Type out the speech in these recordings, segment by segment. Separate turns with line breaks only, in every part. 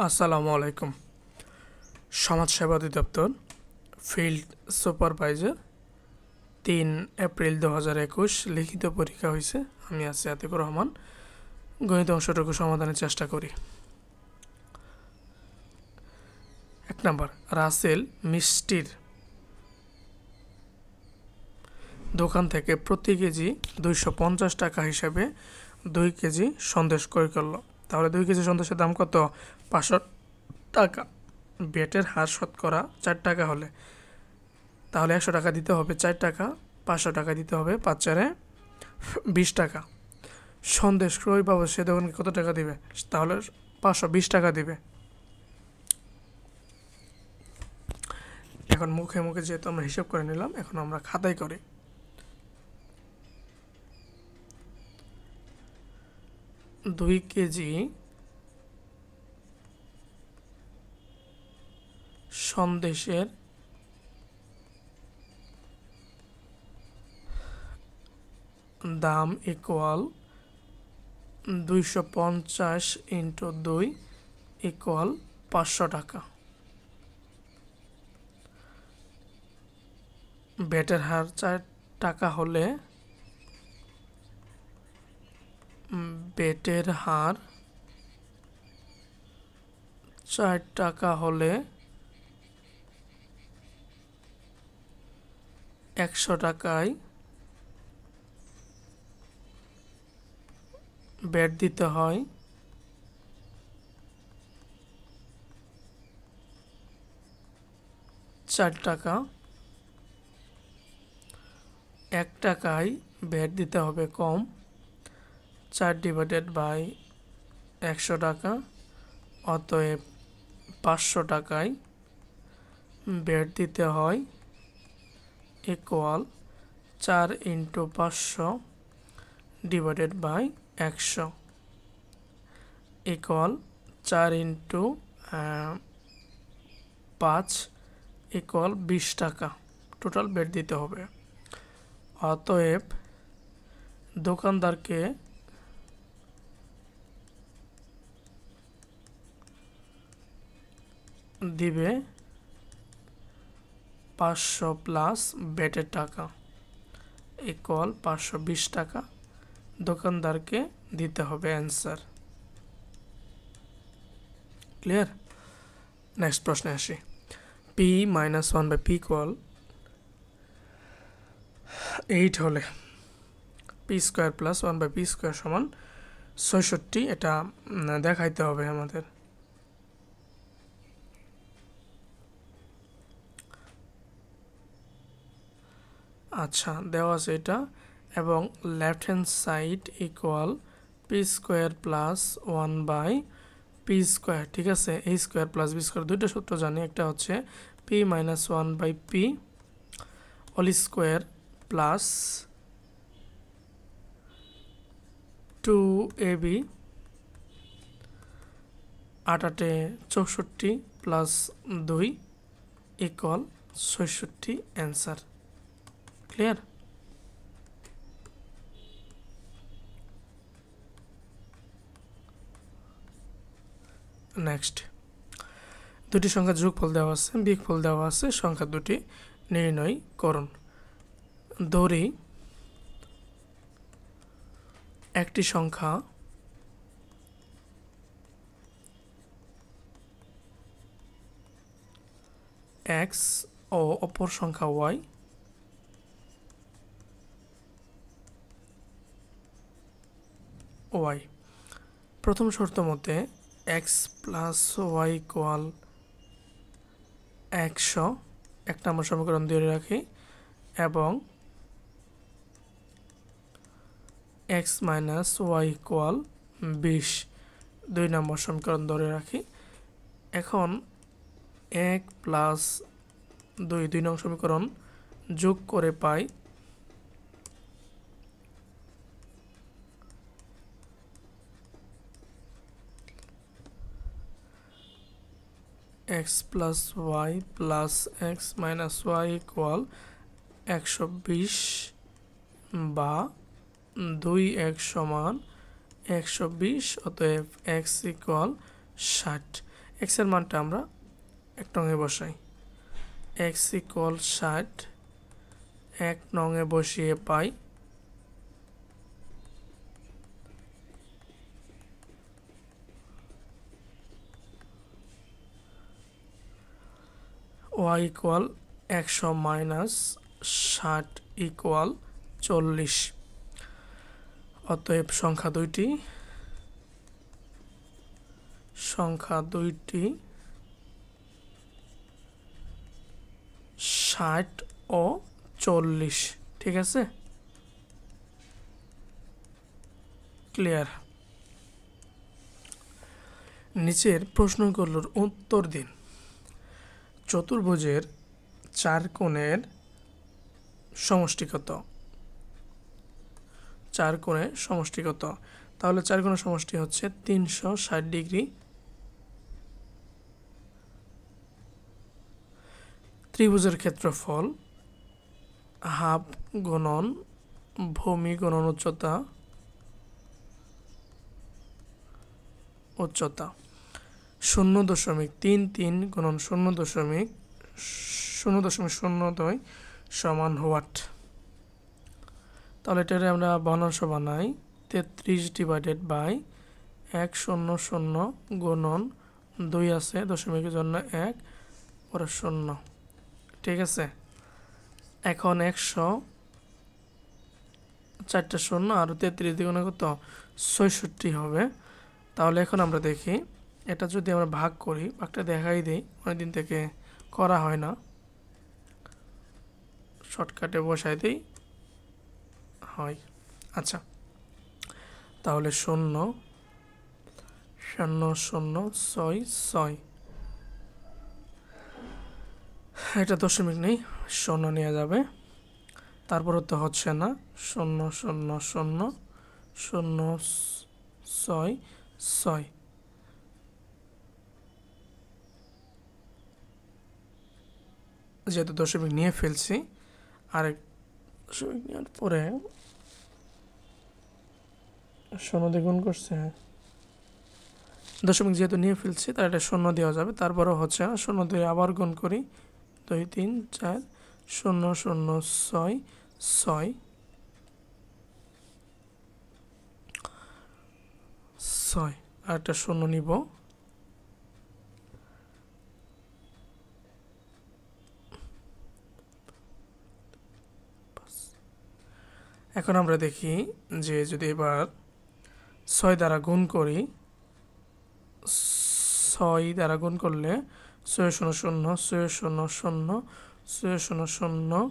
আসসালামু আলাইকুম। সমাজসেবা অধিদপ্তর ফিল্ড সুপারভাইজার 3 এপ্রিল 2021 লিখিত পরীক্ষা হয়েছে। আমি আছি আতিকুর রহমান। গণিত অংশটুকু সমাধানের চেষ্টা করি। 1 নম্বর, রাসেল মিষ্টির দোকান থেকে প্রতি কেজি 250 টাকা হিসাবে 2 কেজি সন্দেশ ক্রয় করলো। তাহলে 2 কেজি সন্দেশের দাম কত? 500 টাকা। ব্যাটের হার শতকরা 4 টাকা হলে তাহলে 100 টাকা দিতে হবে 4 টাকা, 500 টাকা দিতে হবে 5 4 20 টাকা। সন্দেশ ক্রয় বাবদ সে দোকানকে কত টাকা দিবে? তাহলে 520 টাকা দিবে। এখন মুখে মুখে যেহেতু আমরা হিসাব করে নিলাম, এখন আমরা খাতায় করি। 2 কেজি সন্দেশের দাম ইকুয়াল 250 × 2 ইকুয়াল 500 টাকা। ব্যাটের হার 4 টাকা হলে ব্যাটের হার 4 টাকা হলে 100 টাকায় ব্যাট দিতে হয় 4 টাকা। 1 টাকায় ব্যাট দিতে হবে কম, 4/100 টাকা। অতএব 500 টাকায় ব্যাট দিতে হয় ইকুয়াল 4 × 500 / 100 ইকুয়াল 4 × 5 ইকুয়াল 20 টাকা। টোটাল ব্যাট দিতে হবে। অতএব দোকানদারকে দিবে 500 প্লাস ব্যাটের টাকা ইকুয়াল 520 টাকা। দোকানদারকে দিতে হবে অ্যান্সার। ক্লিয়ার? নেক্সট প্রশ্নে আসি। p - 1/p ইকুয়াল 8 হলে p² + 1/p² সমান 66। এটা দেখাইতে হবে আমাদের। আচ্ছা, দেওয়া আছে এটা, এবং left hand side equal p² + 1/p²। ঠিক আছে, a² + b² দুইটা সূত্র জানি। একটা হচ্ছে p - 1/p whole square plus 2ab 8 8 64 plus 2 equal 66 answer. Clear? Next, দুটি সংখ্যা যোগফল দেওয়া আছে, বিয়োগফল দেওয়া আছে, সংখ্যা দুটি নির্ণয় করুন। ধরি একটি সংখ্যা x ও অপর সংখ্যা y। প্রথম শর্ত মতে x + y ইকুয়াল 100 1 নম্বর সমীকরণ ধরে রাখি, এবং x - y ইকুয়াল 20 2 নম্বর সমীকরণ ধরে রাখি। এখন 1 + 2 নং সমীকরণ যোগ করে পাই x + y + x - y equal 120 বা 2x = 120। অতএব x ইকুয়াল 60। এক্সের মানটা আমরা 1 নং এ বসাই। x = 60, 1 নং এ বসিয়ে পাই y = 100 - 60 = 40। অতএব সংখ্যা দুইটি 60 ও 40। ঠিক আছে, ক্লিয়ার। নিচের প্রশ্নগুলোর উত্তর দিন। চতুর্ভুজের 4 কোণের সমষ্টি কত? 4 কোণের সমষ্টি কত? তাহলে 4 কোণের সমষ্টি হচ্ছে 360 ডিগ্রি। ত্রিভুজের ক্ষেত্রফল হাফ গুণন ভূমি গুণন উচ্চতা, 0.33 গুণন 0.002 সমান হোয়াট? তাহলে এটারে আমরা ভগ্নাংশ বানাই। 33/100 গুণন 2 আছে, দশমিকের জন্য 1 পরে 0। ঠিক আছে, এখন 100 4টা 0 আর 33 দ্বিগুণে কত? 66 হবে। তাহলে এখন আমরা দেখি এটা যদি আমরা ভাগ করি, ভাগটা দেখাই দিই, অনেকদিন থেকে করা হয় না, শর্টকাটে বসাই দিই, হয়। আচ্ছা, তাহলে 0 0 0 6 6, এটা দশমিক নেই, 0 নেওয়া যাবে। তারপরে তো হচ্ছে না, 0 0 0 0 6 6, যেহেতু দশমিক নিয়ে ফেলছি, আরেক দশমিক নেওয়ার পরে 0 দিয়ে গুণ করছে, দশমিক যেহেতু নিয়ে ফেলছি তার এটা 0 দেওয়া যাবে। তারপরেও হচ্ছে না, 0 দিয়ে আবার গুণ করি, 2 3 4 0 0 6 6 6, আর একটা 0 নিব। এখন আমরা দেখি যে যদি এবার 6 দ্বারা গুণ করি, 6 দ্বারা গুণ করলে 6 0 0 6 0 0 6 0 0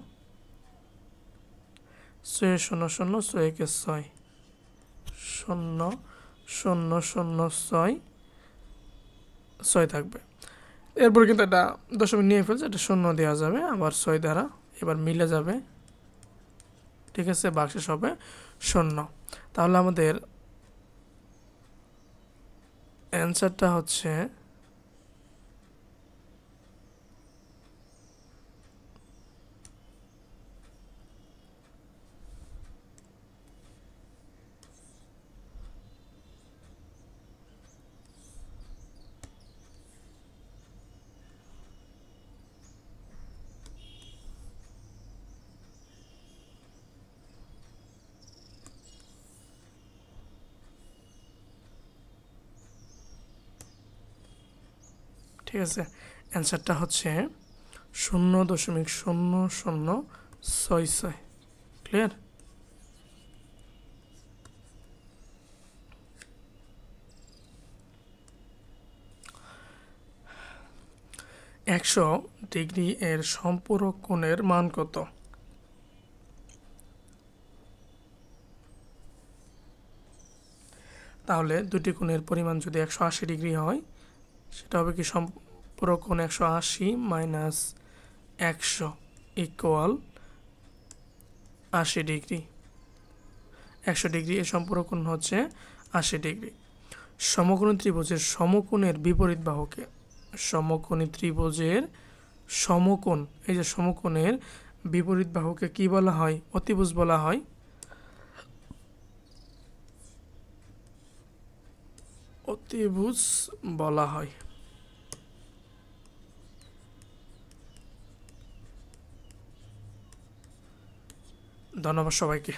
6 0 0 6 1 6 0 0 0 6 6 থাকবে। এরপর কিন্তু এটা দশমিক নিয়ে ফেলছে, এটা 0 দেওয়া যাবে আবার 6 দ্বারা, এবার মিলে যাবে। ঠিক আছে, ভাগশেষ হবে 0। তাহলে আমাদের অ্যান্সারটা হচ্ছে ঠিক আছে, অ্যান্সারটা হচ্ছে 0.0066। ক্লিয়ার? একশো ডিগ্রি এর সম্পূরক কোণের মান কত? তাহলে দুটি কোণের পরিমাণ যদি 180 ডিগ্রি হয়, সেটা হবে কি সম্পূরক কোণ 180 মাইনাস 100 ইকুয়াল 80 ডিগ্রি। 100 ডিগ্রি এর সম্পূরক কোণ হচ্ছে 80 ডিগ্রি। সমকোণী ত্রিভুজের সমকোণের বিপরীত বাহুকে, সমকোণী ত্রিভুজের সমকোণ, এই যে সমকোণের বিপরীত বাহুকে কি বলা হয়? অতিভুজ বলা হয়। অতিভুজ বলা হয়। ধন্যবাদ সবাইকে।